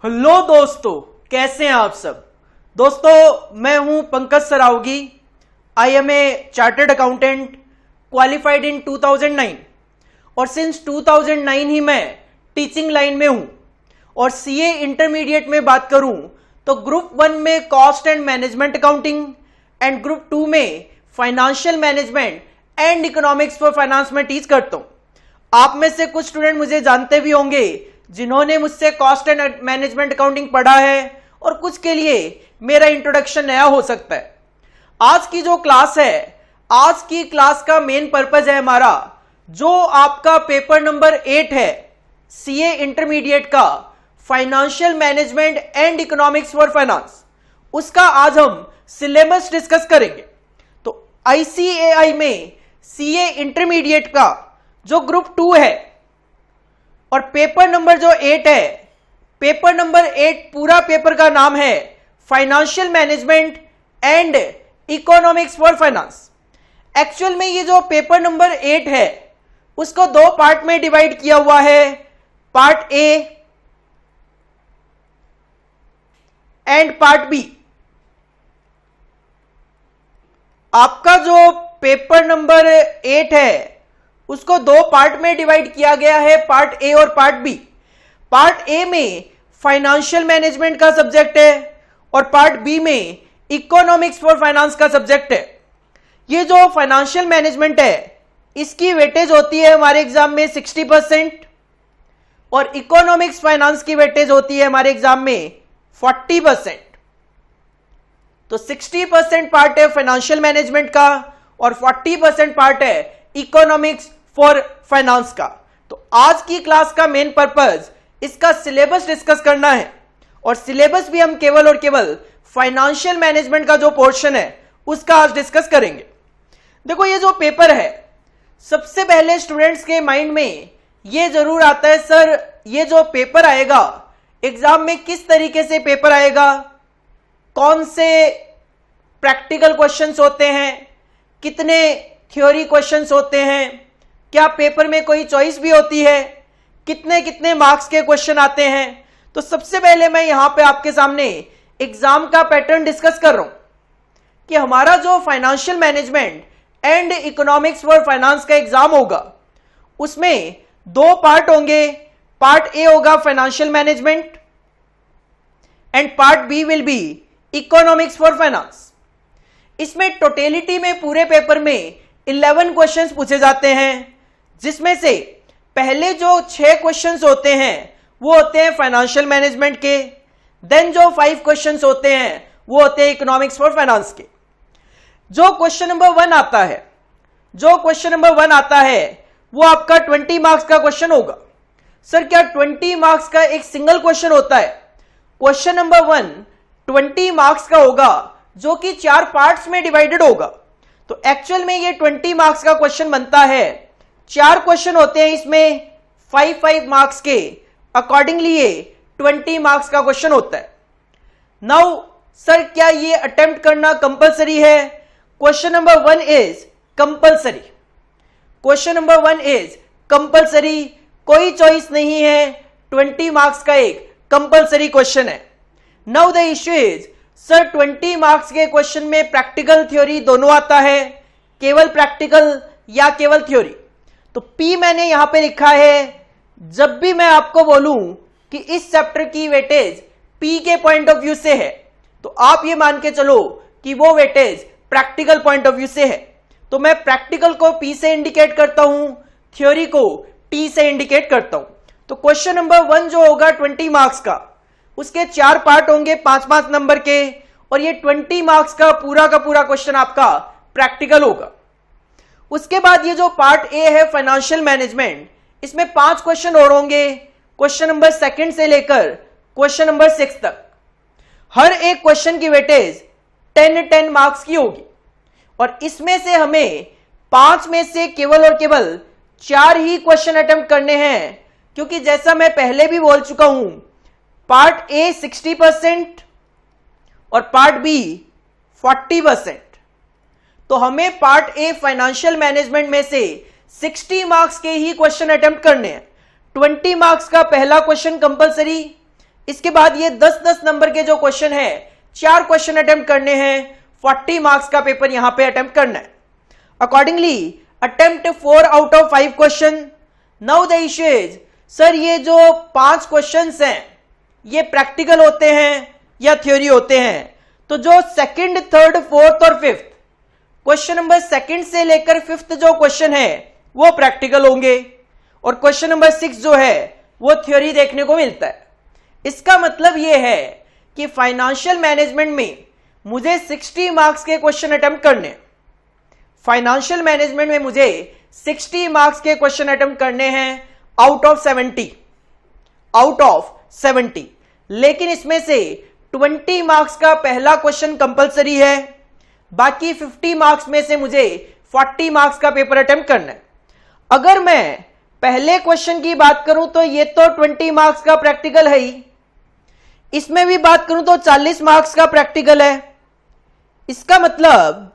Hello दोस्तों, कैसे हैं आप सब। दोस्तों, मैं हूं Pankaj Saraogi. I am a chartered accountant, qualified in 2009 और सिंस 2009 ही मैं टीचिंग लाइन में हूं। और सीए इंटरमीडिएट में बात करूं तो ग्रुप 1 में cost and management accounting and group 2 में financial management and economics for finance में टीच करता हूं। आप में से कुछ स्टूडेंट मुझे जानते भी होंगे जिन्होंने मुझसे कॉस्ट एंड मैनेजमेंट अकाउंटिंग पढ़ा है, और कुछ के लिए मेरा इंट्रोडक्शन नया हो सकता है। आज की जो क्लास है, आज की क्लास का मेन पर्पज है हमारा जो आपका पेपर नंबर 8 है सीए इंटरमीडिएट का, financial management and economics for finance, उसका आज हम सिलेबस डिस्कस करेंगे। तो आईसीएआई में सीए इंटरमीडिएट का जो ग्रुप 2 है और पेपर नंबर जो 8 है, पेपर नंबर 8 पूरा पेपर का नाम है financial management and economics for finance. Actual में ये जो पेपर नंबर 8 है उसको दो पार्ट में डिवाइड किया हुआ है, part A and part B. आपका जो पेपर नंबर 8 है उसको दो पार्ट में डिवाइड किया गया है, पार्ट ए और पार्ट बी। पार्ट ए में फाइनेंशियल मैनेजमेंट का सब्जेक्ट है और पार्ट बी में इकोनॉमिक्स फॉर फाइनेंस का सब्जेक्ट है। ये जो फाइनेंशियल मैनेजमेंट है इसकी वेटेज होती है हमारे एग्जाम में 60% और इकोनॉमिक्स फाइनेंस की वेटेज होती है हमारे एग्जाम में 40%। तो 60% पार्ट है फाइनेंशियल मैनेजमेंट का और 40% पार्ट है इकोनॉमिक्स फॉर फाइनेंस का। तो आज की क्लास का मेन पर्पस इसका सिलेबस डिस्कस करना है, और सिलेबस भी हम केवल और केवल फाइनेंशियल मैनेजमेंट का जो पोर्शन है उसका आज डिस्कस करेंगे। देखो, ये जो पेपर है सबसे पहले स्टूडेंट्स के माइंड में ये जरूर आता है, सर ये जो पेपर आएगा एग्जाम में किस तरीके से पेपर आएगा, कौन से प्रैक्टिकल क्वेश्चंस होते हैं, कितने थ्योरी क्वेश्चंस होते हैं, क्या पेपर में कोई चॉइस भी होती है, कितने कितने मार्क्स के क्वेश्चन आते हैं। तो सबसे पहले मैं यहां पे आपके सामने एग्जाम का पैटर्न डिस्कस कर रहा हूं कि हमारा जो financial management and economics for finance का एग्जाम होगा उसमें दो पार्ट होंगे। पार्ट ए होगा financial management and part B will be economics for finance. इसमें टोटलिटी में पूरे पेपर में 11 क्वेश्चंस पूछे जाते हैं, जिसमें से पहले जो 6 क्वेश्चंस होते हैं वो होते हैं फाइनेंशियल मैनेजमेंट के, देन जो 5 क्वेश्चंस होते हैं वो होते हैं इकोनॉमिक्स फॉर फाइनेंस के। जो क्वेश्चन नंबर 1 आता है वो आपका 20 मार्क्स का क्वेश्चन होगा। सर क्या 20 मार्क्स का एक सिंगल क्वेश्चन होता है? क्वेश्चन नंबर 1 20 मार्क्स का होगा जो कि 4 पार्ट्स में डिवाइडेड होगा। तो एक्चुअल में ये 20 मार्क्स का क्वेश्चन बनता है। 4 क्वेश्चन होते हैं इसमें 5 मार्क्स के, अकॉर्डिंगली ये 20 मार्क्स का क्वेश्चन होता है। नाउ सर क्या ये अटेम्प्ट करना कंपलसरी है? Question number 1 is compulsory. Question number 1 is compulsory, कोई चॉइस नहीं है, 20 मार्क्स का एक कंपलसरी क्वेश्चन है। Now the issue is, sir 20 marks के क्वेश्चन में प्रैक्टिकल थ्योरी दोनों आता है, केवल प्रैक्टिकल या केवल थ्योरी? तो P मैंने यहां पे लिखा है। जब भी मैं आपको बोलूं कि इस चैप्टर की वेटेज P के पॉइंट ऑफ व्यू से है तो आप ये मान के चलो कि वो weightage practical point of view से है। तो मैं प्रैक्टिकल को P से इंडिकेट करता हूं, थ्योरी को T से इंडिकेट करता हूं। तो क्वेश्चन नंबर 1 जो होगा 20 मार्क्स का, उसके 4 पार्ट होंगे 5-5 नंबर के, और ये 20 मार्क्स का पूरा क्वेश्चन आपका प्रैक्टिकल होगा। उसके बाद ये जो पार्ट ए है फाइनेंशियल मैनेजमेंट, इसमें 5 क्वेश्चन और होंगे, क्वेश्चन नंबर 2 से लेकर क्वेश्चन नंबर 6 तक। हर एक क्वेश्चन की वेटेज 10 मार्क्स की होगी, और इसमें से हमें 5 में से केवल और केवल 4 ही क्वेश्चन अटेम्प्ट करने हैं, क्योंकि जैसा मैं पहले भी बोल चुका हूं, पार्ट ए 60% और पार्ट बी 40%। तो हमें पार्ट ए फाइनेंशियल मैनेजमेंट में से 60 मार्क्स के ही क्वेश्चन अटेम्प्ट करने हैं। 20 मार्क्स का पहला क्वेश्चन कंपलसरी, इसके बाद ये 10-10 नंबर के जो क्वेश्चन है, 4 क्वेश्चन अटेम्प्ट करने हैं, 40 मार्क्स का पेपर यहां पे अटेम्प्ट करना है। Accordingly attempt 4 out of 5 question. Now the issue is, sir ये जो 5 क्वेश्चंस हैं ये प्रैक्टिकल होते हैं या थ्योरी होते हैं? तो जो सेकंड, थर्ड, फोर्थ और फिफ्थ, क्वेश्चन नंबर सेकंड से लेकर फिफ्थ जो क्वेश्चन है वो प्रैक्टिकल होंगे, और क्वेश्चन नंबर 6 जो है वो थ्योरी देखने को मिलता है। इसका मतलब ये है कि फाइनेंशियल मैनेजमेंट में मुझे 60 मार्क्स के क्वेश्चन अटेम्प्ट करने, फाइनेंशियल मैनेजमेंट में मुझे 60 मार्क्स के क्वेश्चन अटेम्प्ट करने हैं आउट ऑफ 70। लेकिन इसमें से 20 मार्क्स का पहला क्वेश्चन कंपलसरी है, बाकी 50 मार्क्स में से मुझे 40 मार्क्स का पेपर अटेम्प्ट करना है। अगर मैं पहले क्वेश्चन की बात करूं तो ये तो 20 मार्क्स का प्रैक्टिकल है ही, इसमें भी बात करूं तो 40 मार्क्स का प्रैक्टिकल है। इसका मतलब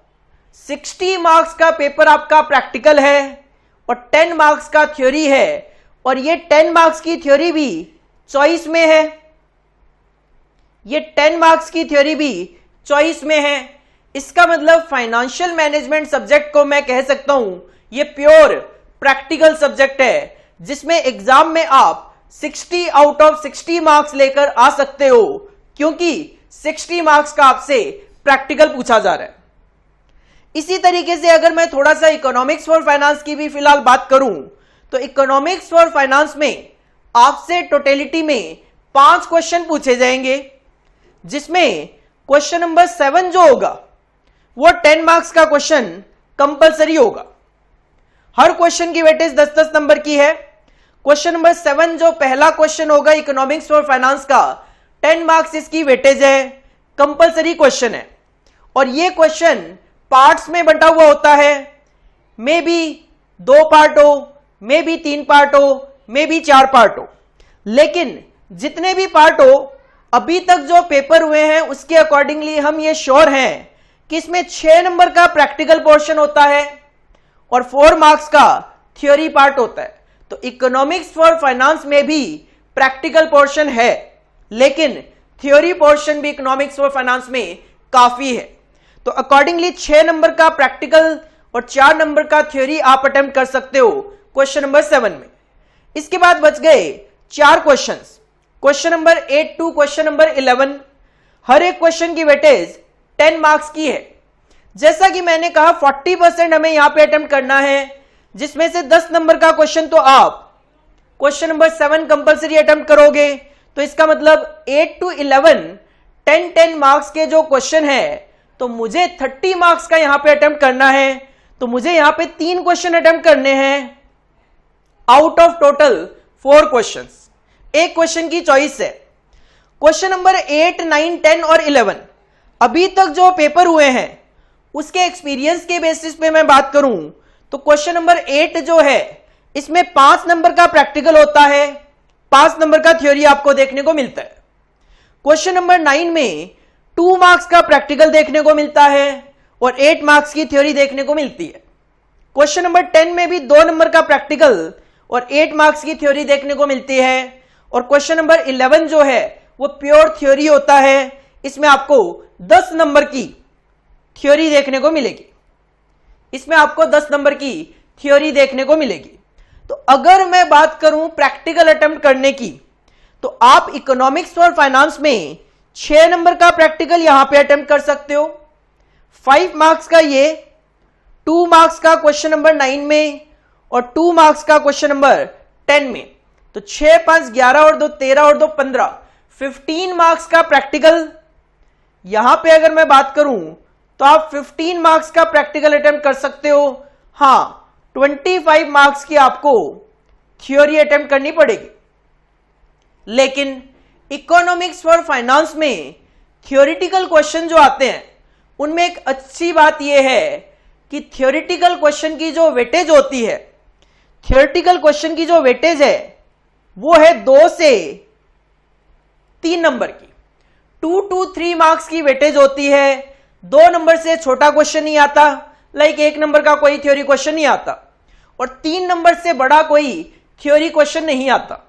60 मार्क्स का पेपर आपका प्रैक्टिकल है और 10 मार्क्स का थ्योरी है, और ये 10 मार्क्स की थ्योरी भी चॉइस में है। ये 10 मार्क्स की थ्योरी भी चॉइस में है। इसका मतलब फाइनेंशियल मैनेजमेंट सब्जेक्ट को मैं कह सकता हूं ये प्योर प्रैक्टिकल सब्जेक्ट है, जिसमें एग्जाम में आप 60 आउट ऑफ 60 मार्क्स लेकर आ सकते हो, क्योंकि 60 मार्क्स का आपसे प्रैक्टिकल पूछा जा रहा है। इसी तरीके से अगर मैं थोड़ा सा इकोनॉमिक्स फॉर फाइनेंस की भी फिलहाल बात करूं तो इकोनॉमिक्स फॉर फाइनेंस में आपसे टोटलिटी में 5 क्वेश्चन पूछे जाएंगे, जिसमें क्वेश्चन नंबर 7 जो होगा वो 10 मार्क्स का क्वेश्चन कंपलसरी होगा। हर क्वेश्चन की वेटेज 10-10 नंबर की है। क्वेश्चन नंबर 7 जो पहला क्वेश्चन होगा इकोनॉमिक्स फॉर फाइनेंस का, 10 मार्क्स इसकी वेटेज है, कंपलसरी क्वेश्चन है, और ये क्वेश्चन पार्ट्स में बंटा हुआ होता है। मे बी 2 पार्ट हो, मे बी 3 पार्ट हो, मे बी 4 पार्ट हो, लेकिन जितने भी पार्ट हो अभी तक जो पेपर हुए हैं उसके अकॉर्डिंगली हम ये श्योर हैं कि इसमें 6 नंबर का प्रैक्टिकल पोर्शन होता है और 4 मार्क्स का थ्योरी पार्ट होता है। तो इकोनॉमिक्स फॉर फाइनेंस में भी प्रैक्टिकल पोर्शन है, लेकिन थ्योरी पोर्शन भी इकोनॉमिक्स फॉर फाइनेंस में काफी है। तो अकॉर्डिंगली 6 नंबर का प्रैक्टिकल और 4 नंबर का थ्योरी आप अटेम्प्ट कर सकते हो क्वेश्चन नंबर 7 में। इसके बाद बच गए 4 questions, question number 8 to question number 11। हर एक क्वेश्चन की वेटेज 10 मार्क्स की है। जैसा कि मैंने कहा 40% हमें यहां पे अटेम्प्ट करना है, जिसमें से 10 नंबर का क्वेश्चन तो आप क्वेश्चन नंबर 7 कंपलसरी अटेम्प्ट करोगे। तो इसका मतलब 8 टू 11 10-10 मार्क्स के जो क्वेश्चन है, तो मुझे 30 मार्क्स का यहां पे अटेम्प्ट करना है। तो मुझे यहां पे 3 क्वेश्चन अटेम्प्ट करने हैं आउट ऑफ टोटल 4 क्वेश्चंस। एक क्वेश्चन की चॉइस है। क्वेश्चन नंबर 8, 9, 10 और 11 अभी तक जो पेपर हुए हैं उसके एक्सपीरियंस के बेसिस पे मैं बात करूं तो क्वेश्चन नंबर 8 जो है इसमें 5 नंबर का प्रैक्टिकल होता है, 5 नंबर का थ्योरी आपको देखने को मिलता है। क्वेश्चन नंबर 9 में 2 मार्क्स का प्रैक्टिकल देखने को मिलता है और 8 मार्क्स की थ्योरी देखने को मिलती है। क्वेश्चन नंबर 10 में भी 2 नंबर का प्रैक्टिकल और 8 मार्क्स की थ्योरी देखने को मिलती है। और क्वेश्चन नंबर 11 जो है वो प्योर थ्योरी होता है, इसमें आपको 10 नंबर की थ्योरी देखने को मिलेगी। इसमें आपको 10 नंबर की थ्योरी देखने को मिलेगी। तो अगर मैं बात करूं प्रैक्टिकल अटेम्प्ट करने की, तो आप इकोनॉमिक्स फॉर फाइनेंस में 6 नंबर का प्रैक्टिकल यहां पे अटेम्प्ट कर सकते हो, 5 मार्क्स का ये, 2 मार्क्स का क्वेश्चन नंबर 9 में और 2 मार्क्स का क्वेश्चन नंबर 10 में। तो 6, 5, 11 और 2 13 और 2 15, 15 मार्क्स का प्रैक्टिकल। यहां पे अगर मैं बात करूं तो आप 15 मार्क्स का प्रैक्टिकल अटेम्प्ट कर सकते हो। हां, 25 मार्क्स की आपको थ्योरी अटेम्प्ट करनी पड़ेगी। लेकिन इकोनॉमिक्स फॉर फाइनेंस में थ्योरेटिकल क्वेश्चन जो आते हैं उनमें एक अच्छी बात यह है कि थ्योरेटिकल क्वेश्चन की जो वेटेज होती है, थ्योरेटिकल क्वेश्चन की जो वेटेज है वो है 2 से 3 नंबर की। 2 to 3 मार्क्स की वेटेज होती है। 2 नंबर से छोटा क्वेश्चन नहीं आता, लाइक 1 नंबर का कोई थ्योरी क्वेश्चन नहीं आता, और 3 नंबर से बड़ा कोई थ्योरी क्वेश्चन नहीं आता।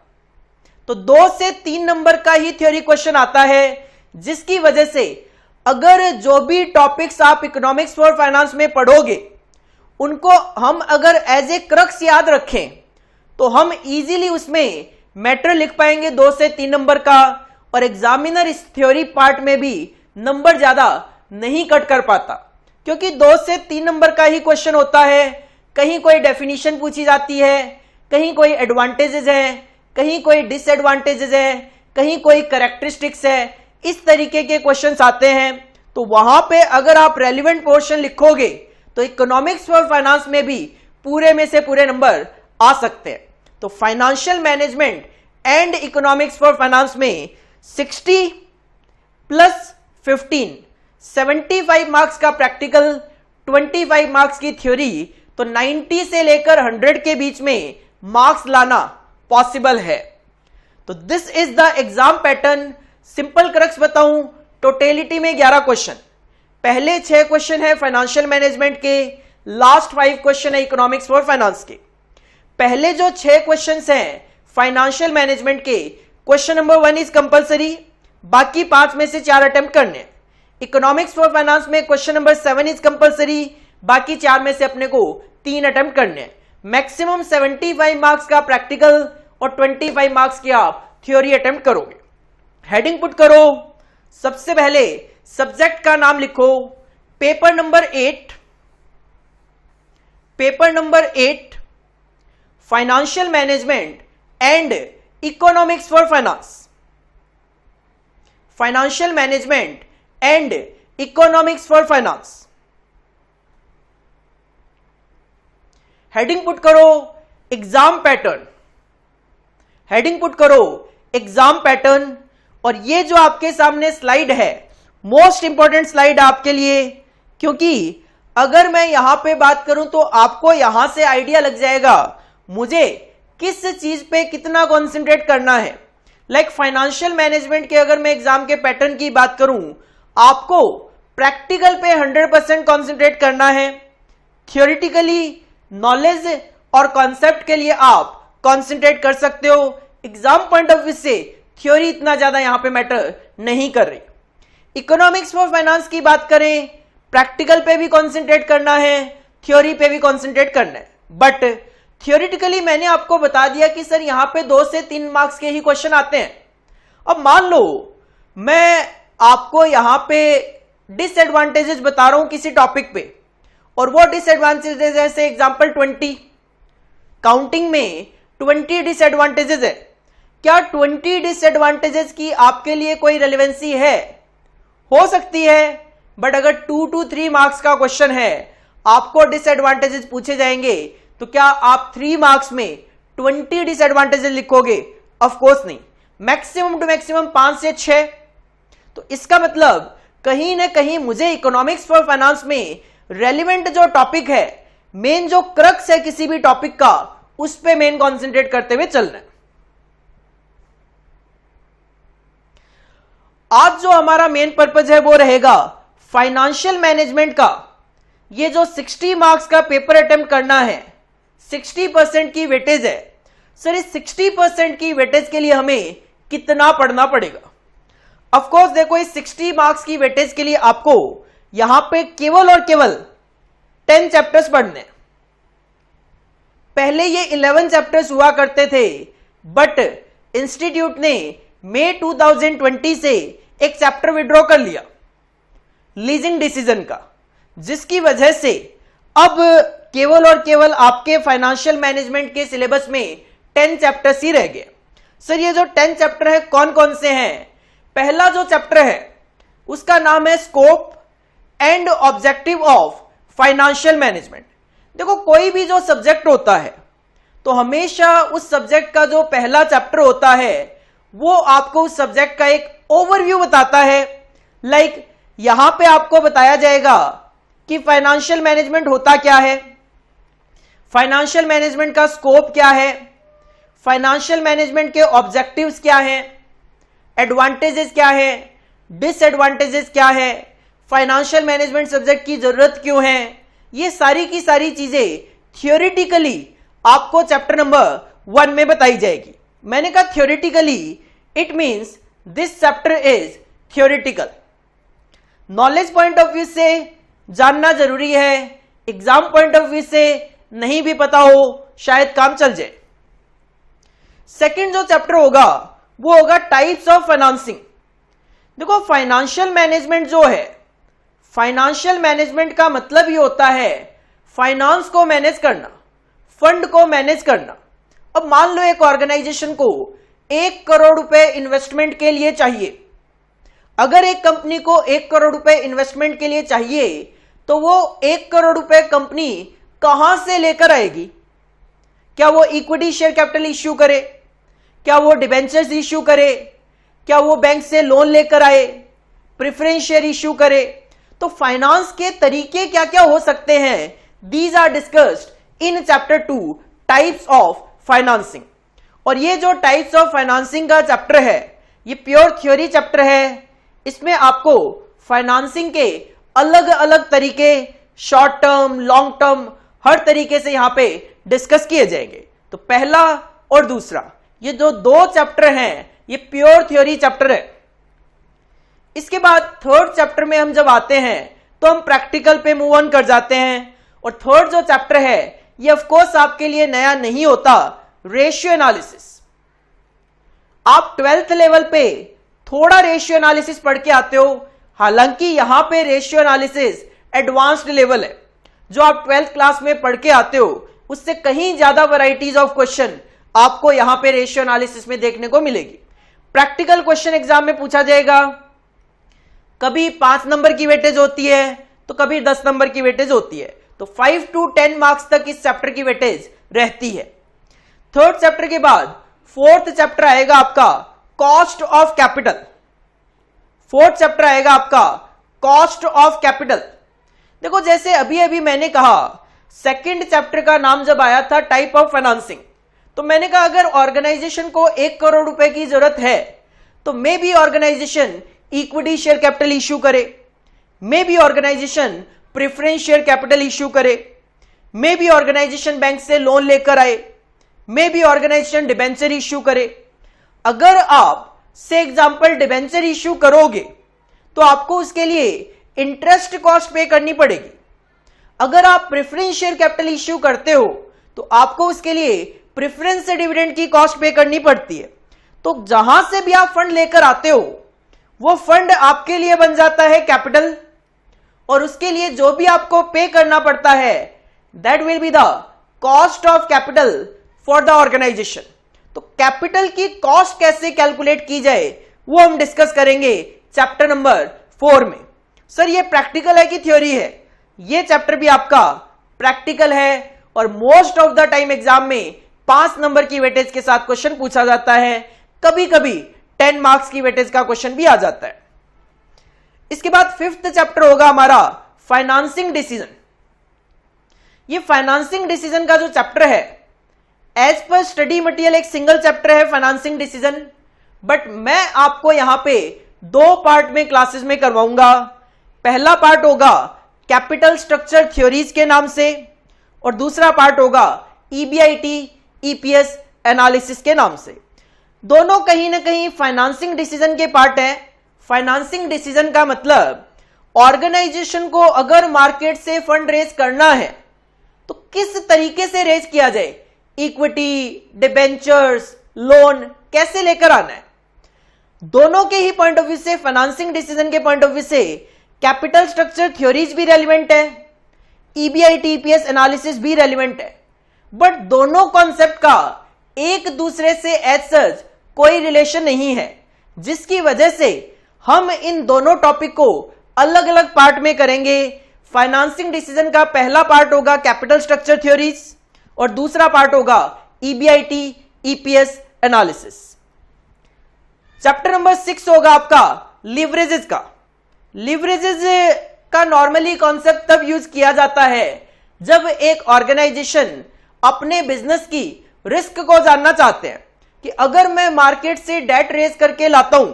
तो 2 से 3 नंबर का ही थ्योरी क्वेश्चन आता है, जिसकी वजह से अगर जो भी टॉपिक्स आप इकोनॉमिक्स फॉर फाइनेंस में पढ़ोगे उनको हम अगर एज ए क्रक्स याद रखें तो हम इजीली उसमें मैटर लिख पाएंगे 2 से 3 नंबर का, और एग्जामिनर इस थ्योरी पार्ट में भी नंबर ज्यादा नहीं कट कर पाता, क्योंकि 2 से 3 नंबर का ही क्वेश्चन होता है। कहीं कोई डेफिनेशन पूछी जाती है, कहीं कोई एडवांटेजेस है, कहीं कोई डिसएडवांटेजेस है, कहीं कोई कैरेक्टरिस्टिक्स है, इस तरीके के क्वेश्चंस आते हैं। तो वहां पे अगर आप रेलिवेंट पोर्शन लिखोगे तो इकोनॉमिक्स फॉर फाइनेंस में भी पूरे में से पूरे नंबर आ सकते हैं। तो financial management and economics for finance में 60 प्लस 15 75 मार्क्स का प्रैक्टिकल, 25 मार्क्स की थ्योरी, तो 90 से लेकर 100 के बीच में मार्क्स लाना पॉसिबल है। तो this is the exam pattern. Simple crux बताऊं, टोटलिटी में 11 क्वेश्चन, पहले 6 क्वेश्चन है फाइनेंशियल मैनेजमेंट के, लास्ट 5 क्वेश्चन है इकोनॉमिक्स फॉर फाइनेंस के। पहले जो 6 क्वेश्चंस हैं फाइनेंशियल मैनेजमेंट के, क्वेश्चन नंबर 1 इज कंपलसरी, बाकी 5 में से 4 अटेम्प्ट करने। इकोनॉमिक्स फॉर फाइनेंस में क्वेश्चन नंबर 7 इज कंपलसरी, बाकी 4 में से अपने को 3 अटेम्प्ट करने। मैक्सिमम 75 मार्क्स का प्रैक्टिकल और 25 मार्क्स की आप थ्योरी अटेम्प्ट करोगे। हेडिंग पुट करो, सबसे पहले सब्जेक्ट का नाम लिखो, paper number 8, paper number 8 financial management and economics for finance, financial management and economics for finance. Heading put करो एग्जाम पैटर्न, हेडिंग पुट करो एग्जाम पैटर्न। और ये जो आपके सामने स्लाइड है मोस्ट इंपॉर्टेंट स्लाइड आपके लिए, क्योंकि अगर मैं यहां पे बात करूं तो आपको यहां से आइडिया लग जाएगा मुझे किस चीज पे कितना कॉन्सेंट्रेट करना है। लाइक फाइनेंशियल मैनेजमेंट के अगर मैं एग्जाम के पैटर्न की बात करूं, आपको प्रैक्टिकल पे 100% कॉन्सेंट्रेट करना है, थियोरिटिकली नॉलेज और कॉन्सेप्ट के लिए आप कॉन्सेंट्रेट कर सकते हो। एग्जाम पॉइंट ऑफ व्यू से थ्योरी इतना ज्यादा यहां पे मैटर नहीं कर रही। इकोनॉमिक्स फॉर फाइनेंस की बात करें, प्रैक्टिकल पे भी कॉन्सेंट्रेट करना है, थ्योरी पे भी कॉन्सेंट्रेट करना है, बट थ्योरिटिकली मैंने आपको बता दिया कि सर यहां पे 2 से 3 मार्क्स के ही क्वेश्चन आते हैं। अब मान लो मैं आपको यहां पे डिसएडवांटेजेस बता रहा हूं किसी टॉपिक पे, और वो डिसएडवांटेजेस जैसे एग्जांपल 20, काउंटिंग में 20 डिसएडवांटेजेस है। क्या 20 डिसएडवांटेजेस की आपके लिए कोई रेलेवेंसी है? हो सकती है, बट अगर 2 to 3 मार्क्स का क्वेश्चन है, आपको डिसएडवांटेजेस पूछे जाएंगे, तो क्या आप 3 मार्क्स में 20 डिसएडवांटेजेस लिखोगे? ऑफ कोर्स नहीं, मैक्सिमम टू मैक्सिमम 5 से 6। तो इसका मतलब कहीं ना कहीं मुझे इकोनॉमिक्स फॉर फाइनेंस में रेलिवेंट जो टॉपिक है, मेन जो क्रक्स है किसी भी टॉपिक का, उस पे मेन कॉन्सेंट्रेट करते हुए चलना है। आज जो हमारा मेन पर्पज है वो रहेगा फाइनेंशियल मैनेजमेंट का। ये जो 60 मार्क्स का पेपर अटेम्प्ट करना है, 60% की वेटेज है। सर इस 60% की वेटेज के लिए हमें कितना पढ़ना पड़ेगा? ऑफ कोर्स देखो, इस 60 मार्क्स की वेटेज के लिए आपको यहां पे केवल और केवल 10 चैप्टर्स पढ़ने। पहले ये 11 चैप्टर्स हुआ करते थे, बट इंस्टीट्यूट ने मई 2020 से एक चैप्टर विड्रॉ कर लिया लीजिंग डिसीजन का, जिसकी वजह से अब केवल और केवल आपके फाइनेंशियल मैनेजमेंट के सिलेबस में 10 चैप्टर्स ही रह गए। सर ये जो 10 चैप्टर है कौन कौन से हैं? पहला जो चैप्टर है उसका नाम है scope and objective of financial management. देखो कोई भी जो सब्जेक्ट होता है तो हमेशा उस सब्जेक्ट का जो पहला चैप्टर होता है वो आपको उस सब्जेक्ट का एक ओवरव्यू बताता है। लाइक यहां पे आपको बताया जाएगा कि फाइनेंशियल मैनेजमेंट होता क्या है, फाइनेंशियल मैनेजमेंट का स्कोप क्या है, फाइनेंशियल मैनेजमेंट के ऑब्जेक्टिव्स क्या हैं, एडवांटेजेस क्या है, डिसएडवांटेजेस क्या है, फाइनेंशियल मैनेजमेंट सब्जेक्ट की जरूरत क्यों है। ये सारी की सारी चीजें थियोरिटिकली आपको चैप्टर नंबर 1 में बताई जाएगी। मैंने कहा theoretically, it means this chapter is theoretical. Knowledge point of view से जानना जरूरी है, एग्जाम पॉइंट ऑफ व्यू से नहीं भी पता हो शायद काम चल जाए। सेकंड जो चैप्टर होगा वो होगा टाइप्स ऑफ फाइनेंसिंग। देखो फाइनेंशियल मैनेजमेंट जो है, फाइनेंशियल मैनेजमेंट का मतलब ही होता है फाइनेंस को मैनेज करना, फंड को मैनेज करना। अब मान लो एक ऑर्गेनाइजेशन को 1 करोड़ रुपए इन्वेस्टमेंट के लिए चाहिए। अगर एक कंपनी को 1 करोड़ रुपए इन्वेस्टमेंट के लिए चाहिए तो वो 1 करोड़ रुपए कंपनी कहां से लेकर आएगी? क्या वो इक्विटी शेयर कैपिटल इश्यू करे? क्या वो डिबेंचर्स इश्यू करे? क्या वो बैंक से लोन लेकर आए? प्रेफरेंस शेयर इश्यू करे? तो फाइनेंस के तरीके क्या क्या हो सकते हैं, these are discussed in chapter 2 types of financing. और ये जो टाइप्स ऑफ फाइनेंसिंग का चैप्टर है ये प्योर थ्योरी चैप्टर है। इसमें आपको फाइनेंसिंग के अलग अलग तरीके, शॉर्ट टर्म, लॉन्ग टर्म, हर तरीके से यहां पे डिस्कस किए जाएंगे। तो पहला और दूसरा ये जो 2 चैप्टर हैं ये प्योर थ्योरी चैप्टर है। इसके बाद थर्ड चैप्टर में हम जब आते हैं तो हम प्रैक्टिकल पे मूव ऑन कर जाते हैं। और थर्ड जो चैप्टर है ये ऑफ कोर्स आपके लिए नया नहीं होता, रेशियो एनालिसिस। आप 12th लेवल पे थोड़ा रेशियो एनालिसिस पढ़ के आते हो, हालांकि यहां पे रेशियो एनालिसिस एडवांस्ड लेवल है। जो आप 12th क्लास में पढ़ के आते हो उससे कहीं ज्यादा वैरायटीज ऑफ क्वेश्चन आपको यहां पे रेशियो एनालिसिस में देखने को मिलेगी। प्रैक्टिकल क्वेश्चन एग्जाम में पूछा जाएगा, कभी 5 नंबर की वेटेज होती है तो कभी 10 नंबर की वेटेज होती है। तो 5 to 10 मार्क्स तक इस चैप्टर की वेटेज रहती है। थर्ड चैप्टर के बाद फोर्थ चैप्टर आएगा आपका cost of capital. Fourth chapter आएगा आपका कॉस्ट ऑफ कैपिटल। देखो जैसे अभी अभी मैंने कहा सेकंड चैप्टर का नाम जब आया था टाइप ऑफ फाइनेंसिंग, तो मैंने कहा अगर ऑर्गेनाइजेशन को 1 करोड़ रुपए की जरूरत है तो maybe organisation equity share capital issue करे, maybe organisation preference share capital issue करे, मे बी ऑर्गेनाइजेशन बैंक से लोन लेकर आए, maybe organisation debenture issue करे। अगर आप से एग्जांपल डिबेंचर इश्यू करोगे तो आपको उसके लिए इंटरेस्ट कॉस्ट पे करनी पड़ेगी। अगर आप प्रेफरेंस शेयर कैपिटल इश्यू करते हो तो आपको उसके लिए प्रेफरेंस से डिविडेंड की कॉस्ट पे करनी पड़ती है। तो जहां से भी आप फंड लेकर आते हो वो फंड आपके लिए बन जाता है कैपिटल, और उसके लिए जो भी आपको पे करना पड़ता है that will be the cost of capital for the organisation. तो कैपिटल की कॉस्ट कैसे कैलकुलेट की जाए वो हम डिस्कस करेंगे चैप्टर नंबर 4 में। सर ये प्रैक्टिकल है कि थ्योरी है? ये चैप्टर भी आपका प्रैक्टिकल है और most of the time exam में 5 नंबर की वेटेज के साथ क्वेश्चन पूछा जाता है, कभी कभी 10 मार्क्स की वेटेज का क्वेश्चन भी आ जाता है। इसके बाद फिफ्थ चैप्टर होगा हमारा फाइनेंसिंग डिसीजन। ये फाइनेंसिंग डिसीजन का जो चैप्टर है एज पर स्टडी मटेरियल एक सिंगल चैप्टर है फाइनेंसिंग डिसीजन, बट मैं आपको यहां पे 2 पार्ट में क्लासेस में करवाऊंगा। पहला पार्ट होगा कैपिटल स्ट्रक्चर थ्योरीज के नाम से और दूसरा पार्ट होगा ईबीआईटी ईपीएस एनालिसिस के नाम से। दोनों कहीं ना कहीं फाइनेंसिंग डिसीजन के पार्ट है। फाइनेंसिंग डिसीजन का मतलब ऑर्गेनाइजेशन को अगर मार्केट से फंड रेज करना है तो किस तरीके से रेज किया जाए, इक्विटी, डिबेंचर्स, लोन कैसे लेकर आना है। दोनों के ही पॉइंट ऑफ व्यू से, फाइनेंसिंग डिसीजन के पॉइंट ऑफ व्यू से कैपिटल स्ट्रक्चर थ्योरीज भी रेलिवेंट है, ईबीआईटी ईपीएस एनालिसिस भी रेलिवेंट है, बट दोनों कॉन्सेप्ट का एक दूसरे से एज सच कोई रिलेशन नहीं है, जिसकी वजह से हम इन दोनों टॉपिक को अलग अलग पार्ट में करेंगे। फाइनेंसिंग डिसीजन का पहला पार्ट होगा कैपिटल स्ट्रक्चर थ्योरीज और दूसरा पार्ट होगा EBIT EPS analysis. Chapter number 6 होगा आपका लिवरेजेस का। लिवरेजेस का नॉर्मली कॉन्सेप्ट तब यूज किया जाता है जब एक ऑर्गेनाइजेशन अपने बिजनेस की रिस्क को जानना चाहते हैं कि अगर मैं मार्केट से डेट रेज करके लाता हूं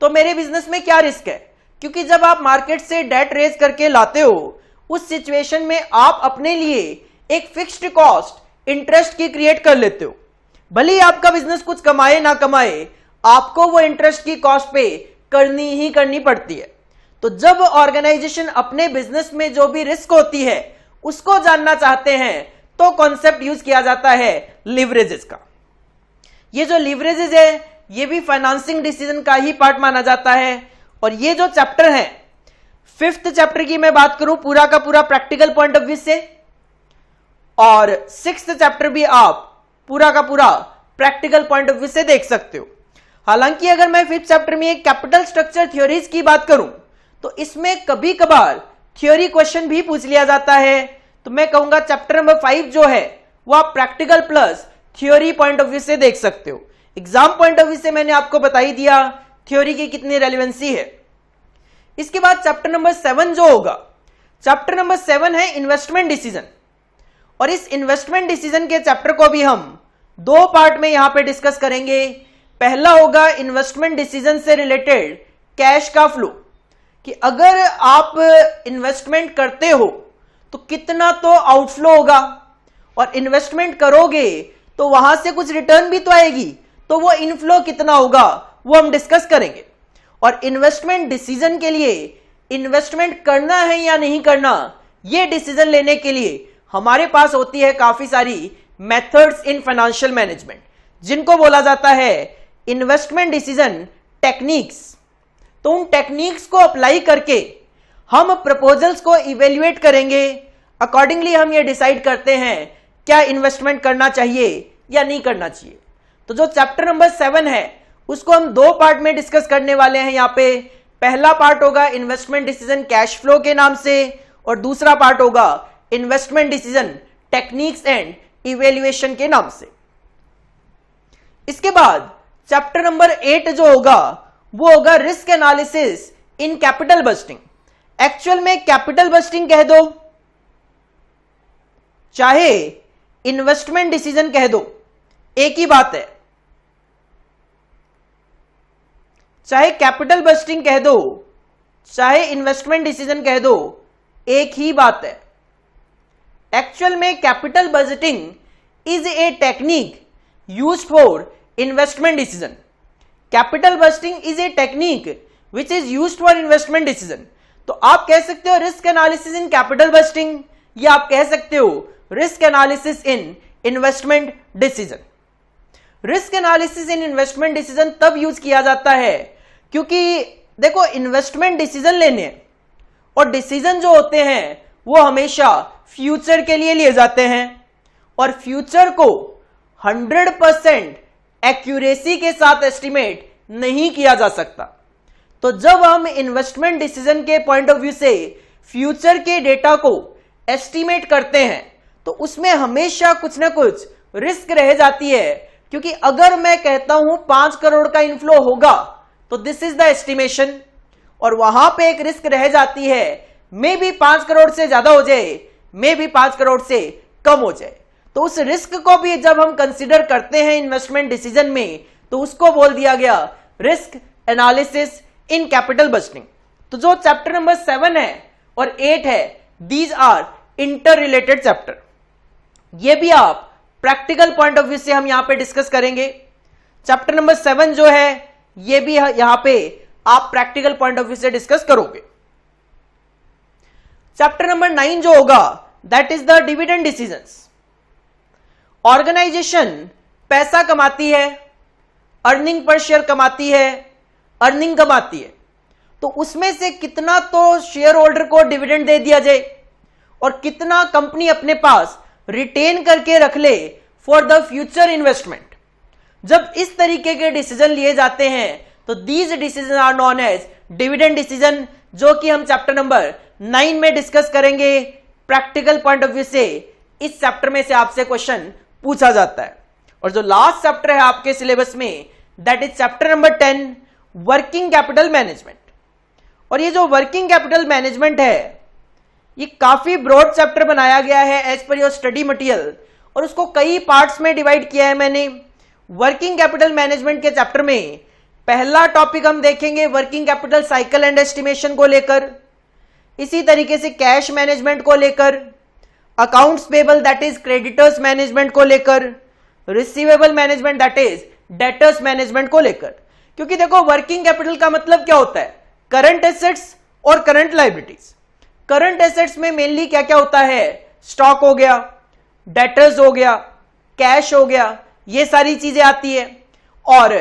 तो मेरे बिजनेस में क्या रिस्क है। क्योंकि जब आप मार्केट से डेट रेज करके लाते हो उस सिचुएशन में आप अपने लिए एक फिक्स्ड कॉस्ट इंटरेस्ट की क्रिएट कर लेते हो। भले ही आपका बिजनेस कुछ कमाए ना कमाए, आपको वो इंटरेस्ट की कॉस्ट पे करनी ही करनी पड़ती है। तो जब ऑर्गेनाइजेशन अपने बिजनेस में जो भी रिस्क होती है उसको जानना चाहते हैं तो कॉन्सेप्ट यूज किया जाता है लिवरेजेस का। ये जो लिवरेजेस है ये भी फाइनेंसिंग डिसीजन का ही पार्ट माना जाता है। और ये जो चैप्टर है, 5th चैप्टर की मैं बात करूं पूरा का पूरा प्रैक्टिकल पॉइंट ऑफ व्यू से, और 6th चैप्टर भी आप पूरा का पूरा प्रैक्टिकल पॉइंट ऑफ व्यू से देख सकते हो। हालांकि अगर मैं 5th चैप्टर में एक कैपिटल स्ट्रक्चर थ्योरीज की बात करूं तो इसमें कभी कभार थ्योरी क्वेश्चन भी पूछ लिया जाता है। तो मैं कहूंगा चैप्टर नंबर 5 जो है वो आप practical plus theory point of view से देख सकते हो। एग्जाम पॉइंट ऑफ व्यू से मैंने आपको बता ही दिया थ्योरी की कितनी रेलेवेंसी है। इसके बाद चैप्टर नंबर 7 जो होगा, चैप्टर नंबर 7 है इन्वेस्टमेंट डिसीजन। और इस इन्वेस्टमेंट डिसीजन के चैप्टर को भी हम 2 पार्ट में यहां पे डिस्कस करेंगे। पहला होगा इन्वेस्टमेंट डिसीजन से रिलेटेड कैश का फ्लो, कि अगर आप इन्वेस्टमेंट करते हो तो कितना तो आउटफ्लो होगा, और इन्वेस्टमेंट करोगे तो वहां से कुछ रिटर्न भी तो आएगी, तो वो इनफ्लो कितना होगा वो हम डिस्कस करेंगे। और इन्वेस्टमेंट डिसीजन के लिए इन्वेस्टमेंट करना है या नहीं करना, ये डिसीजन लेने के लिए हमारे पास होती है काफी सारी मेथड्स इन फाइनेंशियल मैनेजमेंट, जिनको बोला जाता है इन्वेस्टमेंट डिसीजन टेक्निक्स। तो उन टेक्निक्स को अप्लाई करके हम प्रपोजल्स को इवेल्युएट करेंगे। अकॉर्डिंगली हम ये डिसाइड करते हैं क्या इन्वेस्टमेंट करना चाहिए या नहीं करना चाहिए। तो जो चैप्टर नंबर 7 है उसको हम 2 पार्ट में डिस्कस करने वाले हैं यहाँ पे। पहला पार्ट होगा इन्वेस्टमेंट डिसीजन कैश फ्लो के नाम से, और दूसरा पार्ट होगा investment decision techniques and evaluation के नाम से। इसके बाद चैप्टर नंबर 8 जो होगा वो होगा risk analysis in capital bursting. Actual में कैपिटल बस्टिंग कह दो चाहे इन्वेस्टमेंट डिसीजन कह दो, एक ही बात है। चाहे कैपिटल बस्टिंग कह दो चाहे इन्वेस्टमेंट डिसीजन कह दो, एक ही बात है। एक्चुअल में capital budgeting is a technique used for investment decision. Capital budgeting is a technique which is used for investment decision. तो आप कह सकते हो risk analysis in capital bursting, या आप कह सकते हो रिस्क एनालिसिस इन इन्वेस्टमेंट डिसीजन। रिस्क एनालिसिस इन इन्वेस्टमेंट डिसीजन तब यूज किया जाता है क्योंकि देखो इन्वेस्टमेंट डिसीजन लेने और डिसीजन जो होते हैं वो हमेशा फ्यूचर के लिए लिए जाते हैं, और फ्यूचर को 100% एक्यूरेसी के साथ एस्टिमेट नहीं किया जा सकता। तो जब हम इन्वेस्टमेंट डिसीजन के पॉइंट ऑफ व्यू से फ्यूचर के डेटा को एस्टिमेट करते हैं तो उसमें हमेशा कुछ ना कुछ रिस्क रह जाती है, क्योंकि अगर मैं कहता हूं 5 करोड़ का इनफ्लो होगा तो दिस इज द एस्टिमेशन, और वहां पे एक रिस्क रह जाती है, मे भी 5 करोड़ से ज्यादा हो जाए, मे भी 5 करोड़ से कम हो जाए। तो उस रिस्क को भी जब हम कंसीडर करते हैं इन्वेस्टमेंट डिसीजन में तो उसको बोल दिया गया risk analysis in capital budgeting. तो जो चैप्टर नंबर 7 है और 8 है, these are interrelated chapter. ये भी आप प्रैक्टिकल पॉइंट ऑफ व्यू से हम यहां पे डिस्कस करेंगे। चैप्टर नंबर 7 जो है ये भी यहां पे आप प्रैक्टिकल पॉइंट ऑफ व्यू से डिस्कस करोगे। चैप्टर नंबर 9 जो होगा that is the dividend decisions. Organisation पैसा कमाती है, अर्निंग पर शेयर कमाती है, अर्निंग कमाती है, तो उसमें से कितना तो शेयर होल्डर को डिविडेंड दे दिया जाए और कितना कंपनी अपने पास रिटेन करके रख ले फॉर द फ्यूचर इन्वेस्टमेंट। जब इस तरीके के डिसीजन लिए जाते हैं तो these decision are known as dividend decision, जो कि हम चैप्टर नंबर 9 में डिस्कस करेंगे। प्रैक्टिकल पॉइंट ऑफ व्यू से इस चैप्टर में से आपसे क्वेश्चन पूछा जाता है। और जो लास्ट चैप्टर है आपके सिलेबस में that is chapter number 10 working capital management. और ये जो वर्किंग कैपिटल मैनेजमेंट है ये काफी ब्रॉड चैप्टर बनाया गया है as per your study material, और उसको कई पार्ट्स में डिवाइड किया है मैंने। वर्किंग कैपिटल मैनेजमेंट के चैप्टर में पहला टॉपिक हम देखेंगे working capital cycle and estimation को लेकर, इसी तरीके से कैश मैनेजमेंट को लेकर, accounts payable that is creditors management को लेकर, receivable management that is debtors management को लेकर। क्योंकि देखो वर्किंग कैपिटल का मतलब क्या होता है, करंट एसेट्स और करंट लायबिलिटीज। करंट एसेट्स में मेनली क्या क्या होता है, स्टॉक हो गया, डेटर्स हो गया, कैश हो गया, ये सारी चीजें आती है। और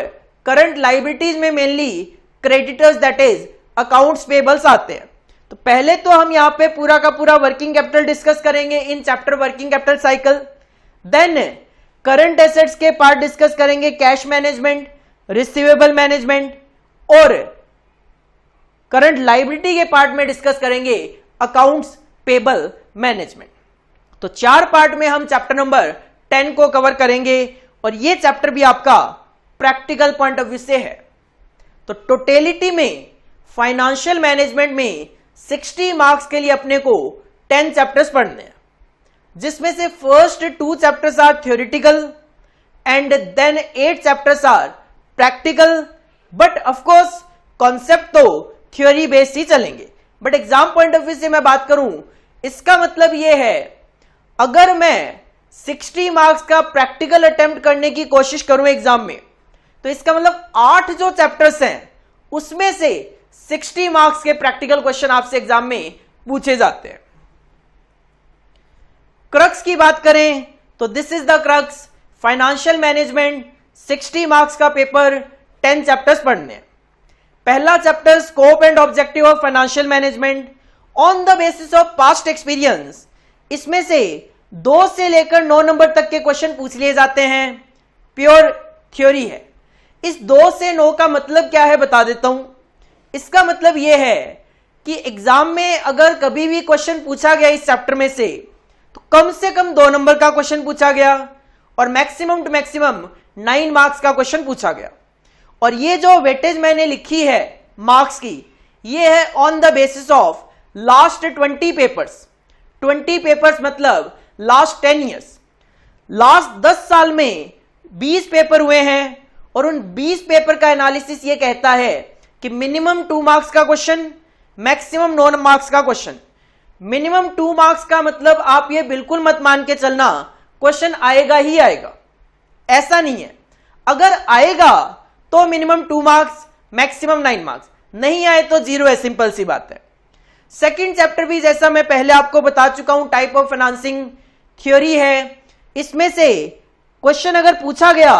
करंट लायबिलिटीज में mainly creditors that is accounts payables आते हैं। तो पहले तो हम यहां पे पूरा का पूरा वर्किंग कैपिटल डिस्कस करेंगे in chapter working capital cycle. Then current assets के पार्ट डिस्कस करेंगे, कैश मैनेजमेंट, रिसीवेबल मैनेजमेंट, और करंट लायबिलिटी के पार्ट में डिस्कस करेंगे अकाउंट्स पेबल मैनेजमेंट। तो 4 पार्ट में हम चैप्टर नंबर 10 को कवर करेंगे और ये चैप्टर भी आपका प्रैक्टिकल पॉइंट ऑफ व्यू से है। तो टोटलिटी में फाइनेंशियल मैनेजमेंट में 60 मार्क्स के लिए अपने को 10 चैप्टर्स पढ़ने हैं, जिसमें से first 2 chapters are theoretical and then 8 chapters are practical. But of course concept तो थ्योरी बेस्ड ही चलेंगे। But exam point of view से मैं बात करूं, इसका मतलब यह है अगर मैं 60 मार्क्स का प्रैक्टिकल अटेम्प्ट करने की कोशिश करूं एग्जाम में, तो इसका मतलब 8 जो चैप्टर्स हैं उसमें से 60 मार्क्स के प्रैक्टिकल क्वेश्चन आपसे एग्जाम में पूछे जाते हैं। क्रक्स की बात करें तो this is the crux, financial management 60 marks का पेपर 10 चैप्टर्स पढ़ने। पहला chapter scope and objective of financial management on the basis of past experience. इसमें से 2 से लेकर 9 नंबर तक के क्वेश्चन पूछ लिए जाते हैं, प्योर थ्योरी है। इस 2 से 9 का मतलब क्या है बता देता हूं। इसका मतलब यह है कि एग्जाम में अगर कभी भी क्वेश्चन पूछा गया इस चैप्टर में से कम 2 नंबर का क्वेश्चन पूछा गया और मैक्सिमम टू मैक्सिमम 9 मार्क्स का क्वेश्चन पूछा गया। और ये जो वेटेज मैंने लिखी है मार्क्स की, ये है on the basis of last 20 papers. 20 papers मतलब लास्ट 10 ईयर्स। लास्ट 10 साल में 20 पेपर हुए हैं और उन 20 पेपर का एनालिसिस ये कहता है कि मिनिमम 2 मार्क्स का क्वेश्चन, मैक्सिमम 9 मार्क्स का क्वेश्चन। मिनिमम 2 मार्क्स का मतलब आप ये बिल्कुल मत मान के चलना क्वेश्चन आएगा ही आएगा, ऐसा नहीं है। अगर आएगा तो मिनिमम 2 मार्क्स, मैक्सिमम 9 मार्क्स, नहीं आए तो 0 है, सिंपल सी बात है। सेकंड चैप्टर भी जैसा मैं पहले आपको बता चुका हूं टाइप ऑफ फाइनेंसिंग थ्योरी है। इसमें से क्वेश्चन अगर पूछा गया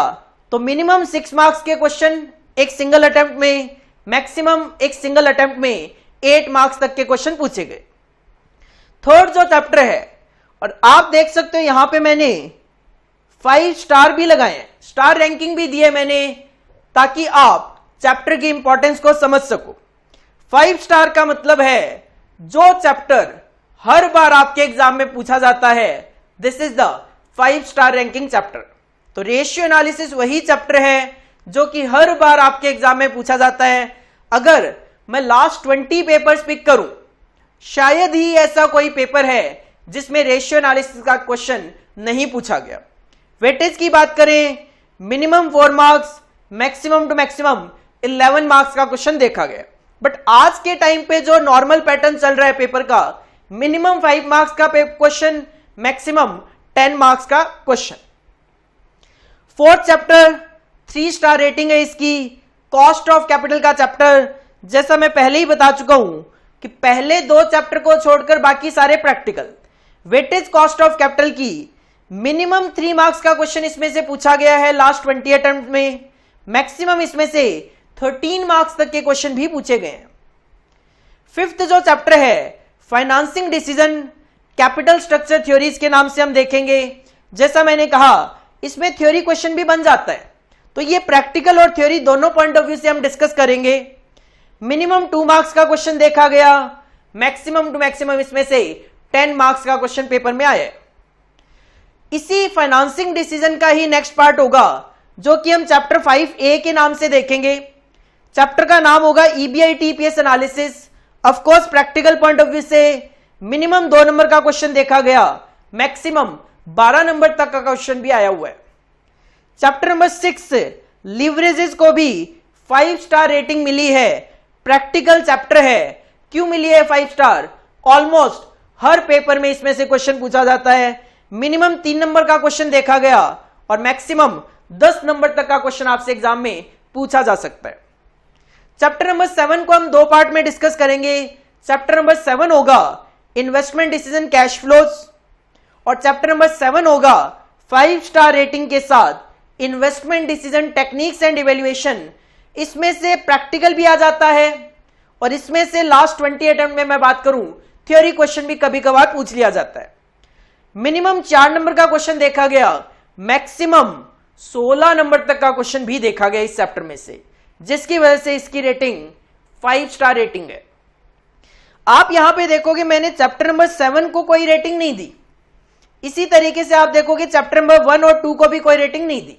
तो मिनिमम 6 मार्क्स के क्वेश्चन एक सिंगल अटेम्प्ट में, मैक्सिमम एक सिंगल अटेम्प्ट में 8 मार्क्स तक के क्वेश्चन पूछे गए। थर्ड जो चैप्टर है, और आप देख सकते हो यहां पे मैंने 5 स्टार भी लगाए हैं, स्टार रैंकिंग भी दी है मैंने, ताकि आप चैप्टर की इंपॉर्टेंस को समझ सको। 5 स्टार का मतलब है जो चैप्टर हर बार आपके एग्जाम में पूछा जाता है, this is the 5 star ranking chapter. तो रेशियो एनालिसिस वही चैप्टर है जो कि हर बार आपके एग्जाम में पूछा जाता है। अगर मैं लास्ट 20 पेपर्स पिक करूं, शायद ही ऐसा कोई पेपर है जिसमें रेशियो एनालिसिस का क्वेश्चन नहीं पूछा गया। वेटेज की बात करें, minimum 4 marks, maximum to maximum 11 marks का क्वेश्चन देखा गया। बट आज के टाइम पे जो नॉर्मल पैटर्न चल रहा है पेपर का, मिनिमम 5 मार्क्स का क्वेश्चन, मैक्सिमम 10 मार्क्स का question. Fourth chapter 3 star rating है इसकी, कॉस्ट ऑफ कैपिटल का चैप्टर। जैसा मैं पहले ही बता चुका हूं कि पहले 2 चैप्टर को छोड़कर बाकी सारे practical. Weightage cost of capital की मिनिमम 3 मार्क्स का क्वेश्चन इसमें से पूछा गया है लास्ट 20 अटेम्प्ट में, मैक्सिमम इसमें से 13 मार्क्स तक के क्वेश्चन भी पूछे गए हैं। फिफ्थ जो चैप्टर है financing decision capital structure theories के नाम से हम देखेंगे। जैसा मैंने कहा इसमें थ्योरी क्वेश्चन भी बन जाता है, तो ये प्रैक्टिकल और थ्योरी दोनों पॉइंट ऑफ व्यू से हम डिस्कस करेंगे। मिनिमम 2 मार्क्स का क्वेश्चन देखा गया, मैक्सिमम टू मैक्सिमम इसमें से 10 मार्क्स का क्वेश्चन पेपर में आया। इसी फाइनेंसिंग डिसीजन का ही नेक्स्ट पार्ट होगा जो कि हम चैप्टर 5A के नाम से देखेंगे। चैप्टर का नाम होगा EBI TPS analysis. Of course practical point of view से मिनिमम 2 नंबर का क्वेश्चन देखा गया, मैक्सिमम 12 नंबर तक का क्वेश्चन भी आया हुआ है। चैप्टर नंबर 6 लीवरेजेस को भी 5 स्टार रेटिंग मिली है, प्रैक्टिकल चैप्टर है। क्यों मिली है 5 स्टार? ऑलमोस्ट हर पेपर में इसमें से क्वेश्चन पूछा जाता है। मिनिमम 3 नंबर का क्वेश्चन देखा गया और मैक्सिमम 10 नंबर तक का क्वेश्चन आपसे एग्जाम में पूछा जा सकता है। चैप्टर नंबर 7 को हम दो पार्ट में डिस्कस करेंगे। चैप्टर नंबर 7 होगा इन्वेस्टमेंट डिसीजन कैश फ्लोज और चैप्टर नंबर 7 होगा 5 स्टार रेटिंग के साथ investment decision techniques and evaluation. इसमें से प्रैक्टिकल भी आ जाता है और इसमें से लास्ट 20 अटेम्प्ट में मैं बात करूं थ्योरी क्वेश्चन भी कभी कभार पूछ लिया जाता है। मिनिमम 4 नंबर का क्वेश्चन देखा गया, मैक्सिमम 16 नंबर तक का क्वेश्चन भी देखा गया इस चैप्टर में से, जिसकी वजह से इसकी रेटिंग 5 स्टार रेटिंग है। आप यहां पे देखोगे मैंने चैप्टर नंबर 7 को कोई रेटिंग नहीं दी, इसी तरीके से आप देखोगे चैप्टर नंबर 1 और 2 को भी कोई रेटिंग नहीं दी।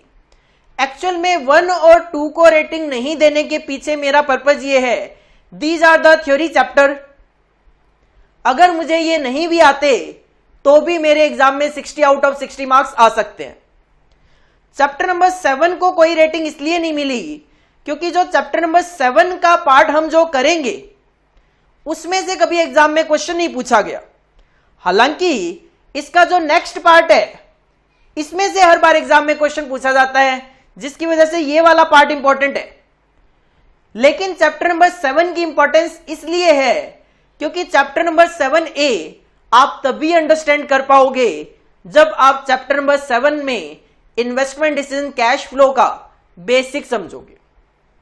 एक्चुअल में 1 और 2 को रेटिंग नहीं देने के पीछे मेरा पर्पज ये है, these are the theory chapter. अगर मुझे ये नहीं भी आते तो भी मेरे एग्जाम में 60 आउट ऑफ 60 मार्क्स आ सकते हैं। चैप्टर नंबर 7 को कोई रेटिंग इसलिए नहीं मिली क्योंकि जो चैप्टर नंबर 7 का पार्ट हम जो करेंगे उसमें से कभी एग्जाम में क्वेश्चन नहीं पूछा गया। हालांकि इसका जो नेक्स्ट पार्ट है इसमें से हर बार एग्जाम में क्वेश्चन पूछा जाता है, जिसकी वजह से ये वाला पार्ट इंपॉर्टेंट है। लेकिन चैप्टर नंबर 7 की इंपॉर्टेंस इसलिए है क्योंकि चैप्टर नंबर 7A आप तभी अंडरस्टैंड कर पाओगे जब आप चैप्टर नंबर 7 में इन्वेस्टमेंट डिसीजन कैश फ्लो का बेसिक समझोगे।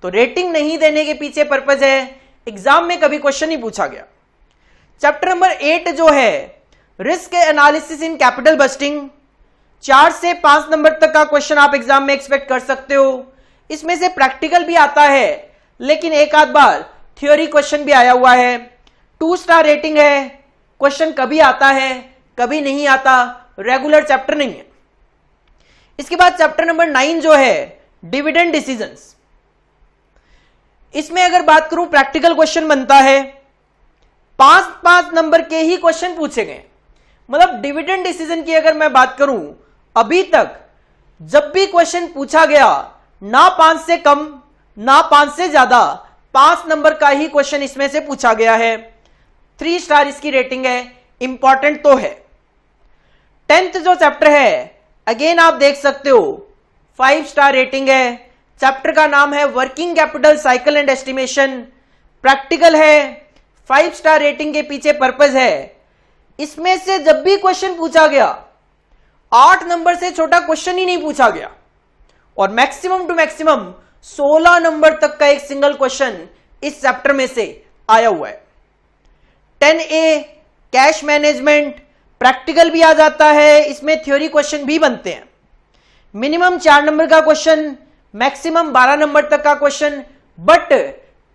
तो रेटिंग नहीं देने के पीछे पर्पज है, एग्जाम में कभी क्वेश्चन नहीं पूछा गया। चैप्टर नंबर 8 जो है risk analysis in capital bursting, 4 से 5 नंबर तक का क्वेश्चन आप एग्जाम में एक्सपेक्ट कर सकते हो। इसमें से प्रैक्टिकल भी आता है लेकिन एक आध बार थ्योरी क्वेश्चन भी आया हुआ है। 2 स्टार रेटिंग है, क्वेश्चन कभी आता है कभी नहीं आता, रेगुलर चैप्टर नहीं है। इसके बाद चैप्टर नंबर 9 जो है डिविडेंड डिसीजंस, इसमें अगर बात करूं प्रैक्टिकल क्वेश्चन बनता है, 5 नंबर के ही क्वेश्चन पूछे गए। मतलब डिविडेंड डिसीजन की अगर मैं बात करूं अभी तक जब भी क्वेश्चन पूछा गया ना 5 से कम ना 5 से ज्यादा, 5 नंबर का ही क्वेश्चन इसमें से पूछा गया है। 3 स्टार इसकी रेटिंग है, इंपॉर्टेंट तो है। 10th जो चैप्टर है अगेन आप देख सकते हो 5 स्टार रेटिंग है। चैप्टर का नाम है working capital cycle and estimation, practical है, 5 स्टार रेटिंग के पीछे पर्पज है। इसमें से जब भी क्वेश्चन पूछा गया 8 नंबर से छोटा क्वेश्चन ही नहीं पूछा गया और मैक्सिमम टू मैक्सिमम 16 नंबर तक का एक सिंगल क्वेश्चन इस चैप्टर में से आया हुआ है। 10A कैश मैनेजमेंट, प्रैक्टिकल भी आ जाता है, इसमें थ्योरी क्वेश्चन भी बनते हैं। मिनिमम 4 नंबर का क्वेश्चन, मैक्सिमम 12 नंबर तक का क्वेश्चन, बट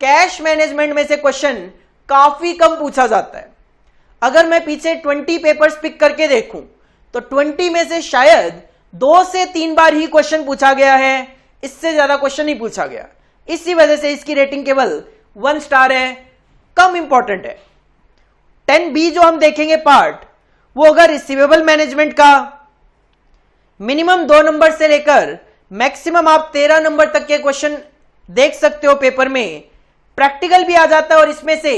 कैश मैनेजमेंट में से क्वेश्चन काफी कम पूछा जाता है। अगर मैं पीछे 20 पेपर्स पिक करके देखूं तो 20 में से शायद 2 से 3 बार ही क्वेश्चन पूछा गया है, इससे ज्यादा क्वेश्चन नहीं पूछा गया। इसी वजह से इसकी रेटिंग केवल 1 स्टार है, कम इंपॉर्टेंट है। 10B जो हम देखेंगे पार्ट, वो होगा रिसीवेबल मैनेजमेंट का। मिनिमम 2 नंबर से लेकर मैक्सिमम आप 13 नंबर तक के क्वेश्चन देख सकते हो पेपर में। प्रैक्टिकल भी आ जाता है और इसमें से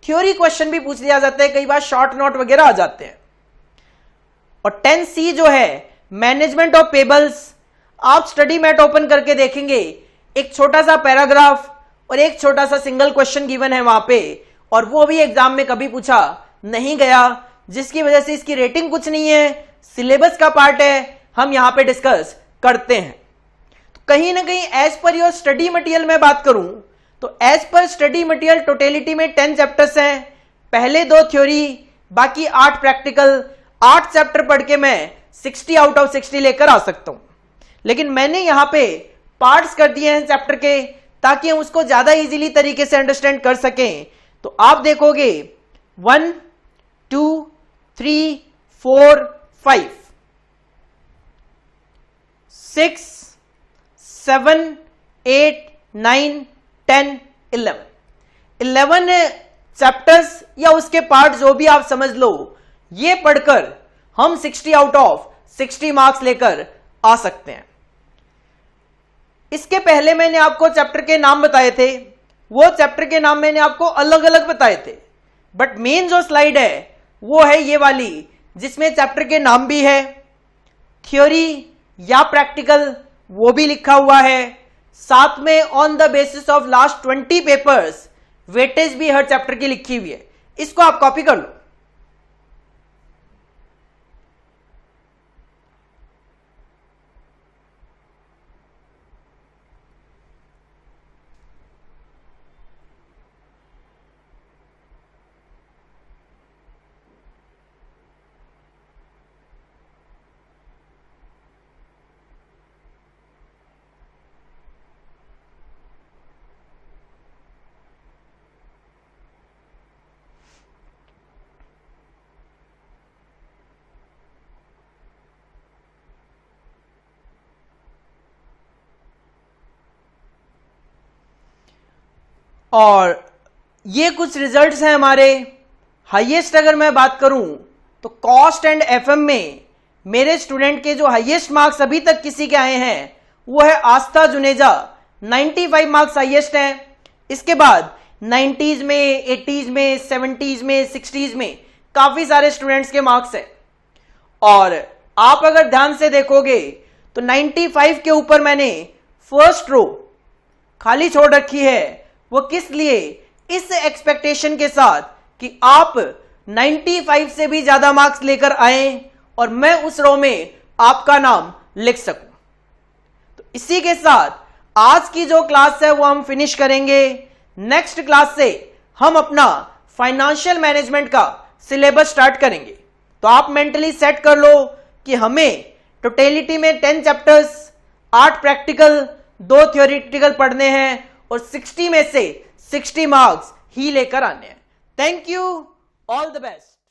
थ्योरी क्वेश्चन भी पूछ लिया जाता है, कई बार शॉर्ट नोट वगैरह आ जाते हैं। और 10C जो है मैनेजमेंट ऑफ पेबल्स, आप स्टडी मैट ओपन करके देखेंगे एक छोटा सा पैराग्राफ और एक छोटा सा सिंगल क्वेश्चन गिवन है वहां पे, और वो भी एग्जाम में कभी पूछा नहीं गया, जिसकी वजह से इसकी रेटिंग कुछ नहीं है। सिलेबस का पार्ट है, हम यहां पे डिस्कस करते हैं। तो कहीं ना कहीं as per your study material में बात करूं तो as per study material totality में 10 चैप्टर्स हैं, पहले 2 थ्योरी, बाकी 8 प्रैक्टिकल। 8 चैप्टर पढ़ के मैं 60 आउट ऑफ 60 लेकर आ सकता हूं, लेकिन मैंने यहां पे पार्ट्स कर दिए हैं चैप्टर के ताकि हम उसको ज्यादा इजीली तरीके से अंडरस्टैंड कर सकें। तो आप देखोगे 1 2 3 4 5 6 7 8 9 10 11 चैप्टर्स या उसके पार्ट जो भी आप समझ लो, ये पढ़कर हम 60 आउट ऑफ 60 मार्क्स लेकर आ सकते हैं। इसके पहले मैंने आपको चैप्टर के नाम बताए थे, वो चैप्टर के नाम मैंने आपको अलग अलग बताए थे, बट मेन जो स्लाइड है वो है ये वाली, जिसमें चैप्टर के नाम भी है, थ्योरी, या प्रैक्टिकल वो भी लिखा हुआ है। साथ में on the basis of last 20 papers weightage भी हर चैप्टर की लिखी हुई है। इसको आप कॉपी कर लो। और ये कुछ रिजल्ट्स हैं हमारे। हाईएस्ट अगर मैं बात करूं तो कॉस्ट एंड एफएम में मेरे स्टूडेंट के जो हाईएस्ट मार्क्स अभी तक किसी के आए हैं वो है आस्था जुनेजा, 95 मार्क्स हाईएस्ट हैं। इसके बाद 90s में, 80s में, 70s में, 60s में काफी सारे स्टूडेंट्स के मार्क्स हैं। और आप अगर ध्यान से देखोगे तो 95 के ऊपर मैंने फर्स्ट रो खाली छोड़ रखी है। वो किस लिए? इस एक्सपेक्टेशन के साथ कि आप 95 से भी ज्यादा मार्क्स लेकर आए और मैं उस रो में आपका नाम लिख सकूं। तो इसी के साथ आज की जो क्लास है वो हम फिनिश करेंगे। नेक्स्ट क्लास से हम अपना फाइनेंशियल मैनेजमेंट का सिलेबस स्टार्ट करेंगे। तो आप मेंटली सेट कर लो कि हमें टोटलिटी में 10 चैप्टर्स, 8 प्रैक्टिकल, 2 थ्योरेटिकल पढ़ने हैं और 60 में से 60 मार्क्स ही लेकर आने हैं। Thank you, all the best.